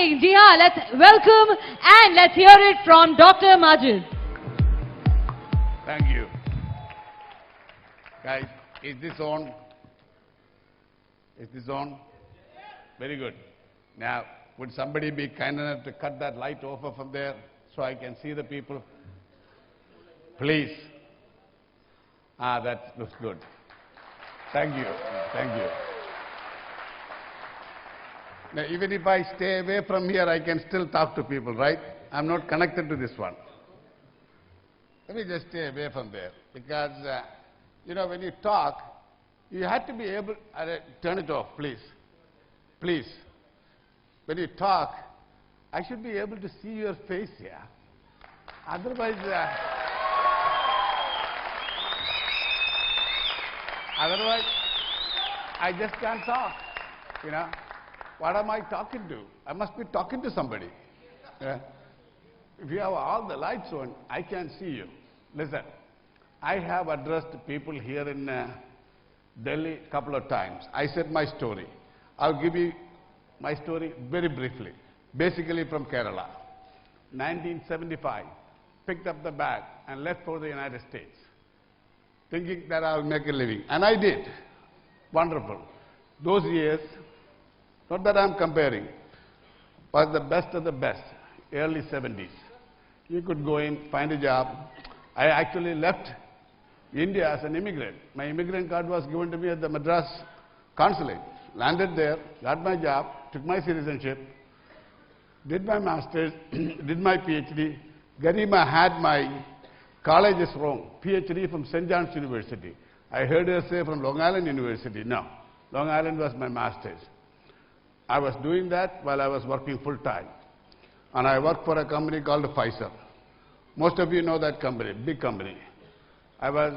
amazing. Ji haan, let's welcome and let's hear it from Dr.Majeed. Thank you. Guys, is this on? Is this on? Very good. Now, would somebody be kind enough to cut that light over from there so I can see the people? Please. Ah, that looks good. Thank you. Thank you. Now, even if I stay away from here, I can still talk to people, right? I'm not connected to this one. Let me just stay away from there. Because, you know, when you talk, you have to be able... turn it off, please. Please. When you talk, I should be able to see your face here. Otherwise... otherwise, I just can't talk, you know. What am I talking to? I must be talking to somebody. Yeah. If you have all the lights on, I can't see you. Listen, I have addressed people here in Delhi a couple of times. I said my story. I'll give you my story very briefly. Basically from Kerala. 1975, picked up the bag and left for the United States, thinking that I'll make a living. And I did. Wonderful. Those years, not that I'm comparing, but the best of the best, early 70s. You could go in, find a job. I actually left India as an immigrant. My immigrant card was given to me at the Madras consulate. Landed there, got my job, took my citizenship, did my master's, did my PhD. Garima had my colleges wrong. PhD from St. John's University. I heard her say from Long Island University. No, Long Island was my master's. I was doing that while I was working full time. And I worked for a company called Pfizer. Most of you know that company, big company. I was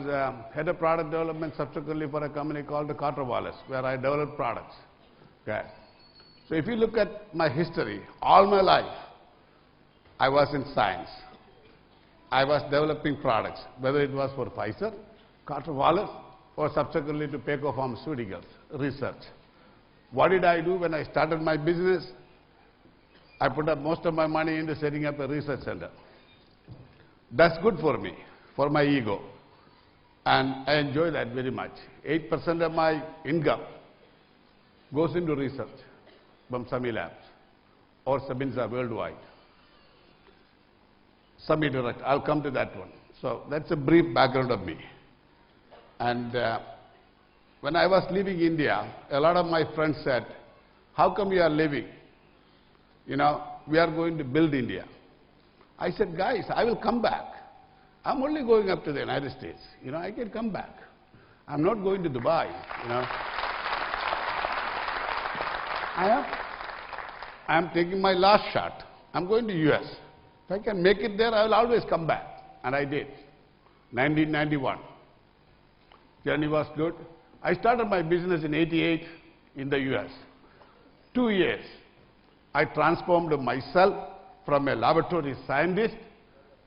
head of product development subsequently for a company called Carter Wallace, where I developed products. Okay. So if you look at my history, all my life, I was in science. I was developing products, whether it was for Pfizer, Carter Wallace, or subsequently to Payco Pharmaceuticals, research. What did I do when I started my business? I put up most of my money into setting up a research center. That's good for me, for my ego. And I enjoy that very much. 8% of my income goes into research from Sami Labs or Sabinza worldwide. Sami Direct, I'll come to that one. So that's a brief background of me. And when I was leaving India, a lot of my friends said, how come you are leaving? You know, we are going to build India. I said, guys, I will come back. I'm only going up to the United States. You know, I can come back. I'm not going to Dubai, you know. I am taking my last shot. I'm going to US. If I can make it there, I will always come back. And I did. 1991. Journey was good. I started my business in '88 in the US. 2 years. I transformed myself from a laboratory scientist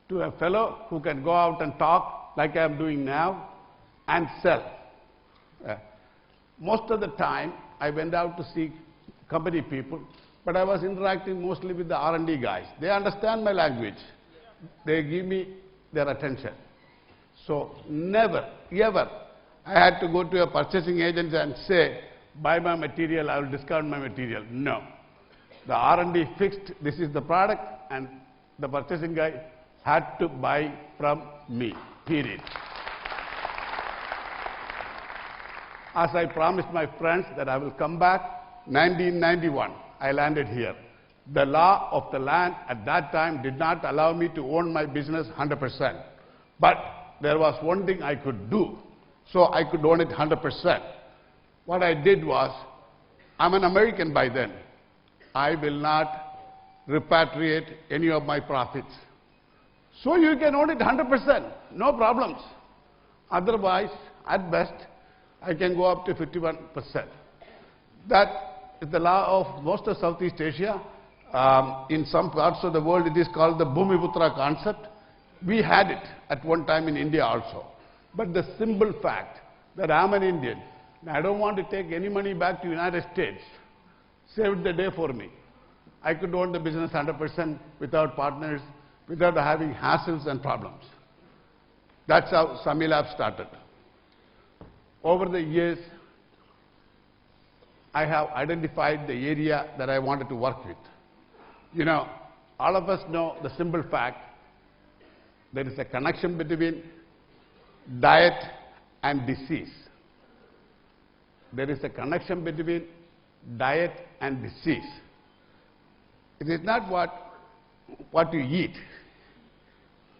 to a fellow who can go out and talk like I am doing now and sell. Most of the time, I went out to see company people, but I was interacting mostly with the R&D guys. They understand my language. They give me their attention. So never, ever, I had to go to a purchasing agent and say, buy my material, I will discount my material. No. The R&D fixed, this is the product, and the purchasing guy had to buy from me, period. As I promised my friends that I will come back, 1991, I landed here. The law of the land at that time did not allow me to own my business 100%. But there was one thing I could do, so I could own it 100%. What I did was, I'm an American by then. I will not repatriate any of my profits. So you can own it 100%, no problems. Otherwise, at best, I can go up to 51%. That is the law of most of Southeast Asia. In some parts of the world, it is called the Bhumiputra concept. We had it at one time in India also. But the simple fact that I'm an Indian, and I don't want to take any money back to the United States, saved the day for me. I could own the business 100% without partners, without having hassles and problems. That's how Sami Lab started. Over the years, I have identified the area that I wanted to work with. You know, all of us know the simple fact there is a connection between diet and disease. There is a connection between diet and disease. It is not what you eat.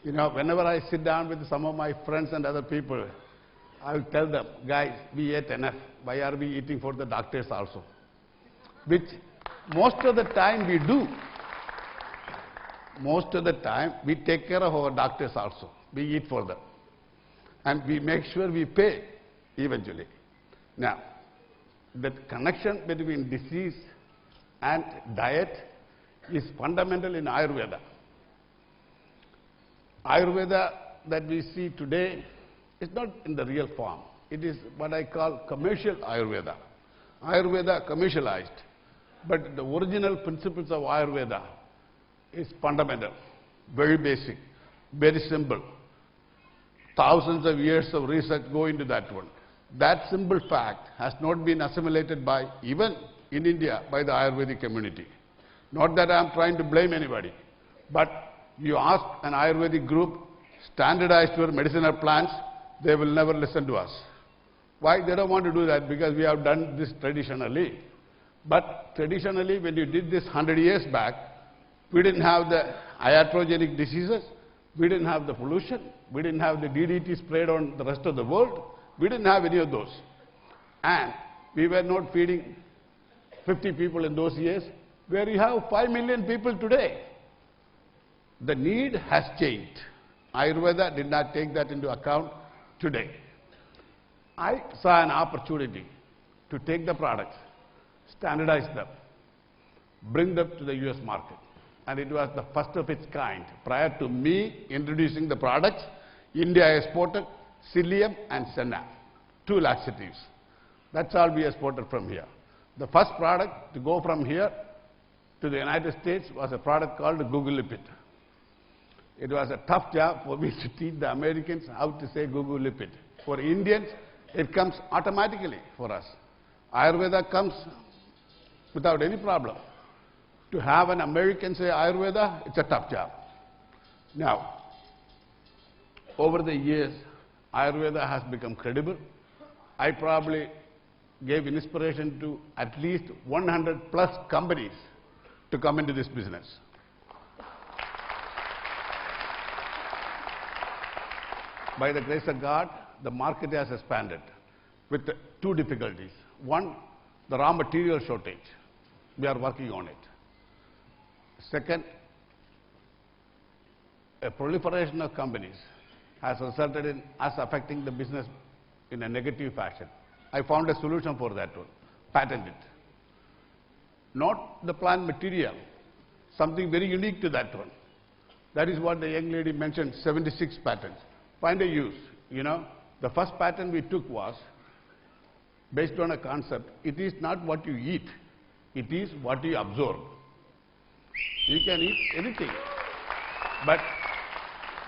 You know, whenever I sit down with some of my friends and other people, I will tell them, guys, we ate enough. Why are we eating for the doctors also? Which most of the time we do. Most of the time we take care of our doctors also. We eat for them. And we make sure we pay eventually. Now, the connection between disease and diet is fundamental in Ayurveda. Ayurveda that we see today is not in the real form. It is what I call commercial Ayurveda. Ayurveda commercialized. But the original principles of Ayurveda is fundamental, very basic, very simple. Thousands of years of research go into that one. That simple fact has not been assimilated by, even in India, by the Ayurvedic community. Not that I am trying to blame anybody, but you ask an Ayurvedic group, standardize your medicinal plans, they will never listen to us. Why? They don't want to do that because we have done this traditionally. But traditionally, when you did this 100 years back, we didn't have the iatrogenic diseases, we didn't have the pollution, we didn't have the DDT sprayed on the rest of the world, we didn't have any of those. And we were not feeding 50 people in those years, where you have 5 million people today. The need has changed. Ayurveda did not take that into account today. I saw an opportunity to take the products, standardize them, bring them to the US market. And it was the first of its kind. Prior to me introducing the products, India exported psyllium and senna, 2 laxatives. That's all we exported from here. The first product to go from here to the United States was a product called Gugulipid. It was a tough job for me to teach the Americans how to say Gugulipid. For Indians, it comes automatically for us. Ayurveda comes without any problem. To have an American say Ayurveda, it's a tough job. Now, over the years, Ayurveda has become credible. I probably gave inspiration to at least 100 plus companies to come into this business. By the grace of God, the market has expanded with 2 difficulties. One, the raw material shortage. We are working on it. Second, a proliferation of companies has resulted in us affecting the business in a negative fashion. I found a solution for that one, patent it. Not the plant material, something very unique to that one. That is what the young lady mentioned, 76 patents. Find a use, you know. The first patent we took was based on a concept, it is not what you eat, it is what you absorb. You can eat anything, but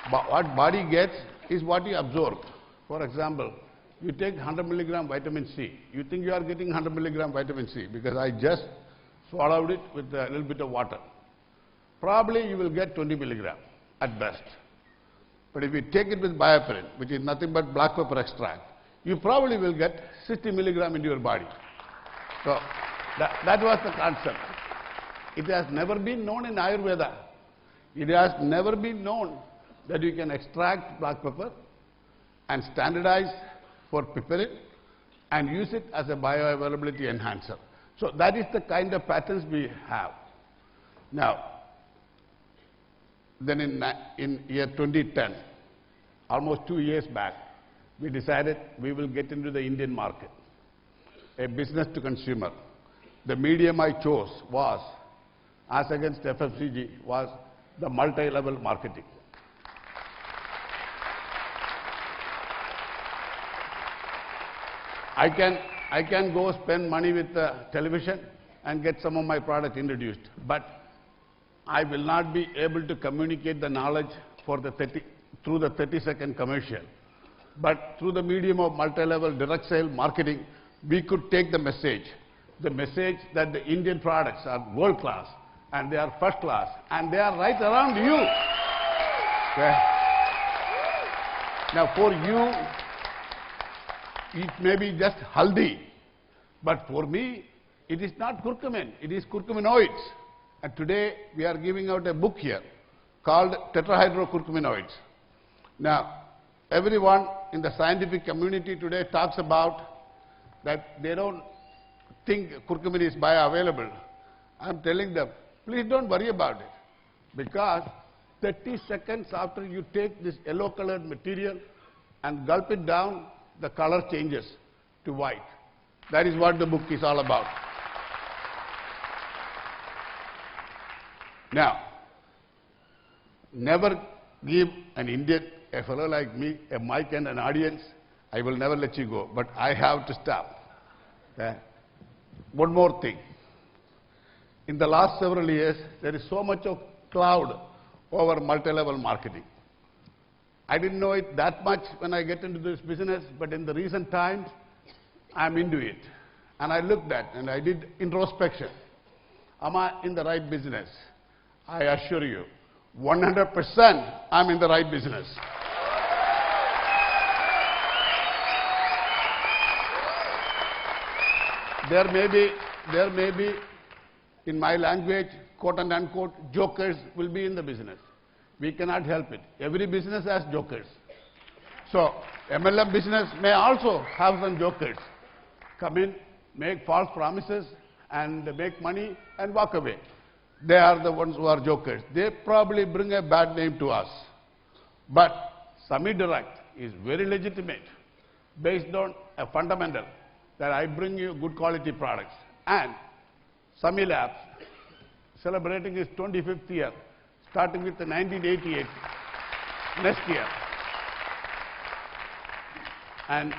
what body gets is what you absorb. For example, you take 100 milligram vitamin C. You think you are getting 100 milligram vitamin C because I just swallowed it with a little bit of water. Probably you will get 20 milligram at best. But if you take it with bioperin, which is nothing but black pepper extract, you probably will get 60 milligram into your body. So that was the concept. It has never been known in Ayurveda. It has never been known that you can extract black pepper and standardize for piperin and use it as a bioavailability enhancer. So that is the kind of patterns we have. Now, then in year 2010, almost 2 years back, we decided we will get into the Indian market, a business to consumer. The medium I chose was, as against FMCG, was the multi-level marketing. I can go spend money with television and get some of my product introduced, but I will not be able to communicate the knowledge for the through the 30-second commercial. But through the medium of multi-level direct sale marketing, we could take the message that the Indian products are world class, and they are first class, and they are right around you. Okay? Now for you, it may be just haldi, but for me, it is not curcumin, it is curcuminoids. And today, we are giving out a book here called tetrahydrocurcuminoids. Now, everyone in the scientific community today talks about that they don't think curcumin is bioavailable. I'm telling them, please don't worry about it, because 30 seconds after you take this yellow-colored material and gulp it down, the color changes to white. That is what the book is all about. Now, never give an Indian, a fellow like me, a mic and an audience. I will never let you go, but I have to stop. One more thing. In the last several years, there is so much of cloud over multi-level marketing. I didn't know it that much when I get into this business, but in the recent times, I'm into it. And I looked at and I did introspection. Am I in the right business? I assure you, 100% I'm in the right business. There may be, in my language, quote and unquote, jokers will be in the business. We cannot help it. Every business has jokers. So, MLM business may also have some jokers. Come in, make false promises, and make money and walk away. They are the ones who are jokers. They probably bring a bad name to us. But Sami Direct is very legitimate, based on a fundamental that I bring you good quality products. And Sami Labs, celebrating its 25th year, starting with the 1988, next year. And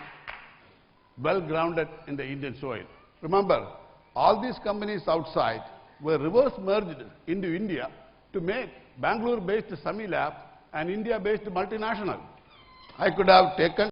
well grounded in the Indian soil. Remember, all these companies outside were reverse merged into India to make Bangalore-based Sami Lab an India-based multinational. I could have taken